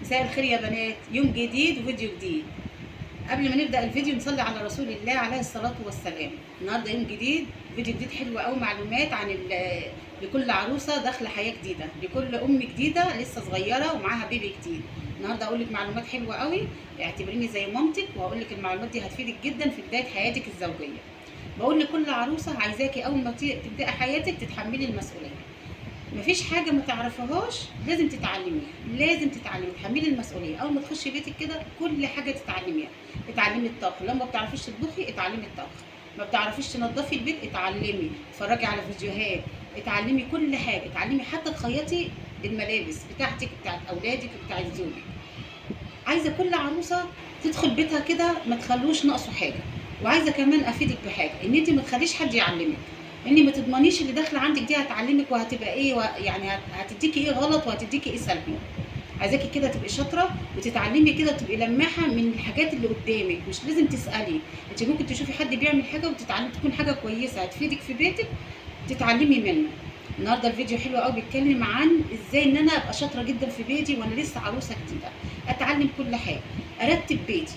مساء الخير يا بنات، يوم جديد وفيديو جديد. قبل ما نبدا الفيديو نصلي على رسول الله عليه الصلاه والسلام. النهارده يوم جديد، فيديو جديد حلو قوي، معلومات عن لكل عروسه داخله حياه جديده، لكل ام جديده لسه صغيره ومعاها بيبي جديد. النهارده اقول لك معلومات حلوه قوي، اعتبريني زي مامتك، وهقول لك المعلومات دي هتفيدك جدا في بدايه حياتك الزوجيه. بقول لكل عروسه عايزاكي اول ما تبداي حياتك تتحملي المسؤوليه. مفيش حاجه ما تعرفهاش، لازم تتعلميها، لازم تتعلمي تحملي المسؤوليه. اول ما تخشي بيتك كده كل حاجه تتعلميها. اتعلمي الطبخ، لو ما بتعرفيش تطبخي اتعلمي الطبخ، ما بتعرفيش تنظفي البيت اتعلمي، اتفرجي على فيديوهات، اتعلمي كل حاجه، اتعلمي حتى تخيطي الملابس بتاعتك، بتاعت اولادك، بتاعت زوجك. عايزه كل عروسه تدخل بيتها كده ما تخلوش ناقصه حاجه. وعايزه كمان افيدك بحاجه، ان انت ما تخليش حد يعلمك، ان ما تضمنيش اللي داخله عندك دي هتعلمك وهتبقى ايه يعني هتديكي ايه غلط وهتديكي ايه سلبي. عايزاكي كده تبقي شاطره وتتعلمي كده، تبقي لماحه من الحاجات اللي قدامك، مش لازم تسالي. انت ممكن تشوفي حد بيعمل حاجه وتتعلمي، تكون حاجه كويسه هتفيدك في بيتك، تتعلمي منه. النهارده الفيديو حلو قوي، بيتكلم عن ازاي ان انا ابقى شاطره جدا في بيتي وانا لسه عروسه جديده. اتعلم كل حاجه، ارتب بيتي،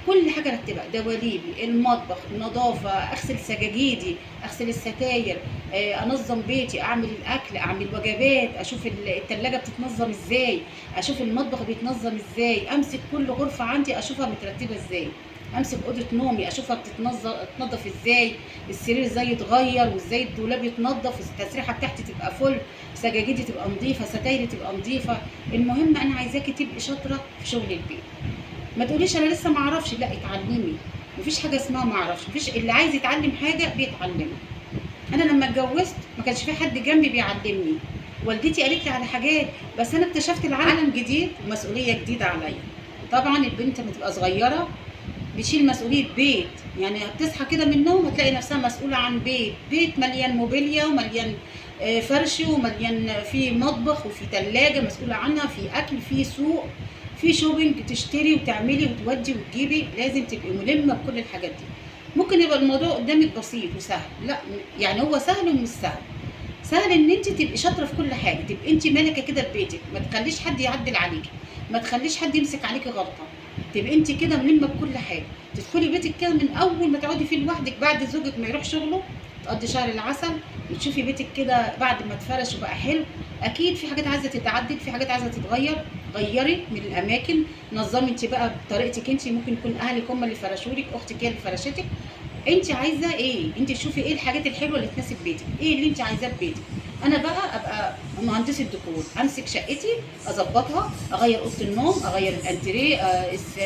كل حاجه ارتبها، دواليبي، المطبخ، النظافه، اغسل سجاجيدي، اغسل الستاير، انظم بيتي، اعمل الاكل، اعمل وجبات، اشوف التلاجة بتتنظم ازاي، اشوف المطبخ بيتنظم ازاي، امسك كل غرفه عندي اشوفها مترتبه ازاي، امسك اوضه نومي اشوفها بتتنظف ازاي، السرير ازاي يتغير، وازاي الدولاب يتنظف، التسريحه بتاعتي تبقى فل، سجاجيدي تبقى نظيفه، ستايري تبقى نظيفه. المهم انا عايزاكي تبقي شاطره في شغل البيت. ما تقوليش انا لسه ما اعرفش، لا اتعلمي. مفيش حاجه اسمها ما اعرفش، مفيش، اللي عايز يتعلم حاجه بيتعلمها. انا لما اتجوزت ما كانش في حد جنبي بيعلمني، والدتي قالت لي على حاجات، بس انا اكتشفت العالم جديد ومسؤوليه جديده عليا. طبعا البنت لما تبقى صغيره بتشيل مسؤوليه بيت، يعني بتصحى كده من النوم هتلاقي نفسها مسؤوله عن بيت مليان موبيليا ومليان فرش، ومليان في مطبخ وفي ثلاجه مسؤوله عنها، في اكل، في سوق، في شوبينج، تشتري وتعملي وتودي وتجيبي، لازم تبقي ملمه بكل الحاجات دي. ممكن يبقى الموضوع قدامك بسيط وسهل، لا يعني هو سهل ومش سهل. سهل ان انت تبقي شاطره في كل حاجه، تبقي انت ملكه كده في بيتك، ما تخليش حد يعدل عليكي، ما تخليش حد يمسك عليكي غلطه، تبقي انت كده ملمه بكل حاجه. تدخلي بيتك كده من اول ما تقعدي فيه لوحدك بعد زوجك ما يروح شغله، تقضي شهر العسل وتشوفي بيتك كده بعد ما اتفرش وبقى حلو. اكيد في حاجات عايزه تتعدل، في حاجات عايزه تتغير، غيري من الاماكن، نظمي انت بقى بطريقتك انت، ممكن يكون اهلك هم اللي فرشولك، اختك هي اللي فرشتك. انت عايزه ايه؟ انت تشوفي ايه الحاجات الحلوه اللي تناسب بيتك، ايه اللي انت عايزاه في بيتك. انا بقى ابقى مهندسه ديكور، امسك شقتي اظبطها، اغير اوضه النوم، اغير الانتريه،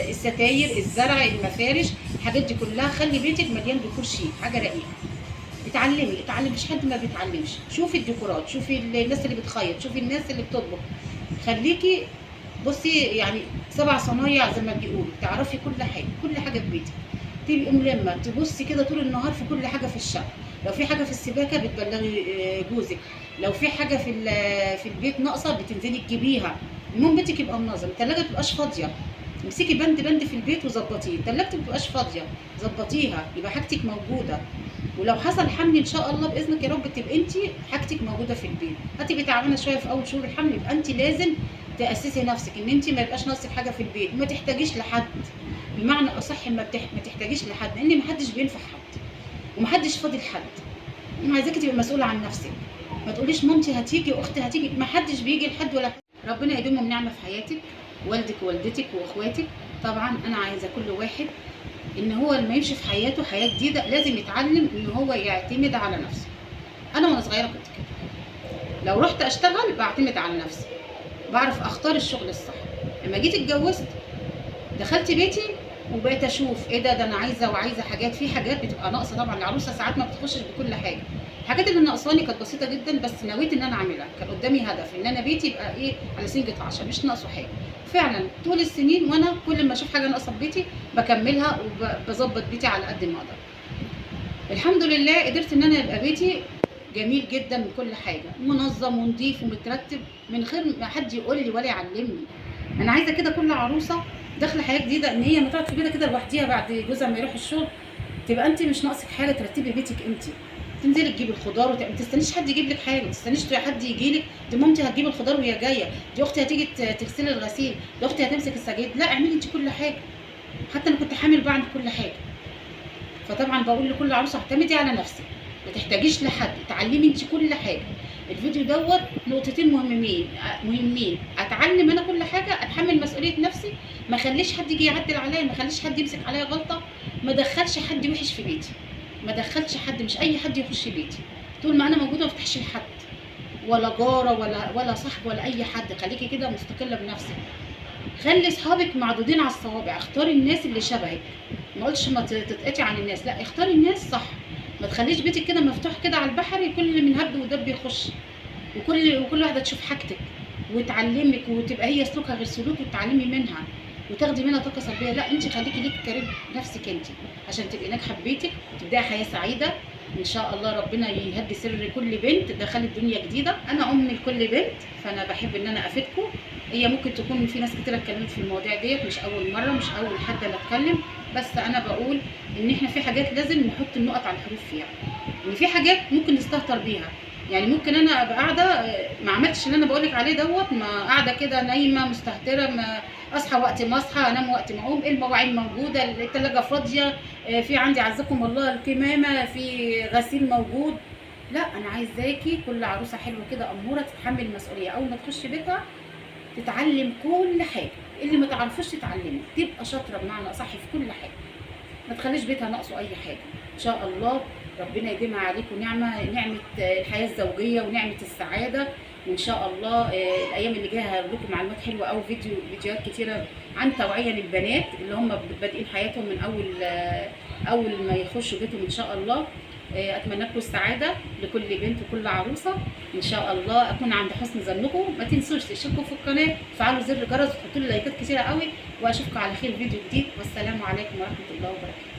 الستاير، الزرع، المفارش، الحاجات دي كلها. خلي بيتك مليان ديكور شيك، حاجه رقيقه. اتعلمي، مش حد ما بيتعلمش. شوفي الديكورات، شوفي الناس اللي بتخيط، شوفي الناس اللي بتطبخ. خليكي بصي يعني 7 صنايع زي ما بيقولوا، تعرفي كل حاجه، كل حاجه في بيتك. تبقي ملمه، تبصي كده طول النهار في كل حاجه في الشقه. لو في حاجه في السباكه بتبلغي جوزك، لو في حاجه في البيت ناقصه بتنزلي تجيبيها. المهم بيتك يبقى منظم، الثلاجه ما تبقاش فاضيه. امسكي بند بند في البيت وظبطيه، ثلاجتك ما تبقاش فاضيه، ظبطيها، يبقى حاجتك موجوده. ولو حصل حمل ان شاء الله باذنك يا رب تبقى انت حاجتك موجوده في البيت. هتبقي تعبانه شويه في اول شهور الحمل، يبقى انت لازم تاسسي نفسك ان انت ما يبقاش ناقصك حاجه في البيت، ما تحتاجيش لحد. بمعنى اصح ما تحتاجيش لحد، لان ما حدش بينفع حد وما حدش فاضي لحد. انا عايزاكي تبقي مسؤوله عن نفسك. ما تقوليش مامتي هتيجي، اختي هتيجي، ما حدش بيجي لحد ولا حد. ربنا يديمهم نعمه في حياتك، والدك ووالدتك واخواتك. طبعا انا عايزه كل واحد ان هو لما يمشي في حياته حياه جديده لازم يتعلم ان هو يعتمد على نفسه. انا وانا صغيره كنت كده، لو رحت اشتغل بعتمد على نفسي، بعرف اختار الشغل الصح. لما جيت اتجوزت دخلت بيتي وبقيت اشوف ايه ده انا عايزه، وعايزه حاجات، في حاجات بتبقى ناقصه. طبعا العروسه ساعات ما بتخشش بكل حاجه، الحاجات اللي ناقصاني كانت بسيطه جدا، بس نويت ان انا اعملها. كان قدامي هدف ان انا بيتي يبقى ايه، على سنجة 10، مش ناقصه حاجه. فعلا طول السنين وانا كل ما اشوف حاجه ناقصه في بيتي بكملها وبظبط بيتي على قد ما اقدر. الحمد لله قدرت ان انا يبقى بيتي جميل جدا من كل حاجه، منظم ونظيف ومترتب، من غير ما حد يقول لي ولا يعلمني. انا عايزه كده كل عروسه داخله حياه جديده ان هي ما تقعد في بيتها كده لوحديها بعد جوزها ما يروح الشغل، تبقى انت مش ناقصك حاجه، ترتبي بيتك انت. تنزلي تجيبي الخضار ما تستنيش حد يجيب لك حاجه، ما تستنيش حد يجي لك. دي مامتي هتجيب الخضار وهي جايه، دي اختي هتيجي تغسلي الغسيل، دي اختي هتمسك السجاير. لا، اعملي انت كل حاجه. حتى انا كنت حامل بعمل كل حاجه. فطبعا بقول لكل عروسه اعتمدي على نفسك، ما تحتاجيش لحد، اتعلمي انت كل حاجه. الفيديو دوت نقطتين مهمين، اتعلم انا كل حاجه، اتحمل مسؤوليه نفسي، ما اخليش حد يجي يعدل عليا، ما اخليش حد يمسك عليا غلطه، ما ادخلش حد وحش في بيتي، ما ادخلش حد، مش اي حد يخش بيتي. طول ما انا موجوده ما افتحش لحد، ولا جاره ولا صاحب ولا اي حد. خليكي كده مستقله بنفسك. خلي اصحابك معدودين على الصوابع، اختاري الناس اللي شبهك. ما قلتش ما تتقطعي عن الناس، لا، اختاري الناس صح. ما تخليش بيتك كده مفتوح كده على البحر، كل من هب ودب يخش، وكل واحده تشوف حاجتك وتعلمك، وتبقى هي سلوكها غير سلوك وتتعلمي منها وتاخدي منها طاقه سلبيه. لا، انت خليكي ليك كريم نفسك انت، عشان تبقي ناجحه في بيتك وتبداي حياه سعيده ان شاء الله. ربنا يهدي سر كل بنت دخلت دنيا جديده. انا ام لكل بنت، فانا بحب ان انا افيدكم. هي ممكن تكون في ناس كتير اتكلمت في المواضيع ديت، مش اول مره، مش اول حد اللي اتكلم، بس انا بقول ان احنا في حاجات لازم نحط النقط على الحروف فيها، ان في حاجات ممكن نستهتر بيها. يعني ممكن انا ابقى قاعده ما عملتش اللي انا بقولك عليه دوت، ما قاعده كده نايمه مستهتره، ما اصحى وقت ما اصحى، انام وقت ما اقوم، المواعين موجوده، الثلاجه فاضيه، في عندي عزكم الله الكمامه، في غسيل موجود. لا، انا عايزاكي كل عروسه حلوه كده اموره تتحمل المسؤوليه، اول ما تخش بيتها تتعلم كل حاجه، اللي ما تعرفوش تتعلمه، تبقى شاطره بمعنى اصح في كل حاجه، ما تخليش بيتها ناقصه اي حاجه. ان شاء الله ربنا يديمها عليكم نعمه الحياه الزوجيه ونعمه السعاده. وان شاء الله الايام اللي جايه هقول لكم معلومات حلوه قوي، فيديوهات كتيره عن توعيه للبنات اللي هم بادئين حياتهم من اول ما يخشوا بيتهم ان شاء الله. اتمنى لكم السعاده لكل بنت وكل عروسه ان شاء الله. اكون عند حسن ظنكم. ما تنسوش تشتركوا في القناه، تفعلوا زر الجرس، وتحطوا لي لايكات كتيره قوي، واشوفكم على خير فيديو جديد. والسلام عليكم ورحمه الله وبركاته.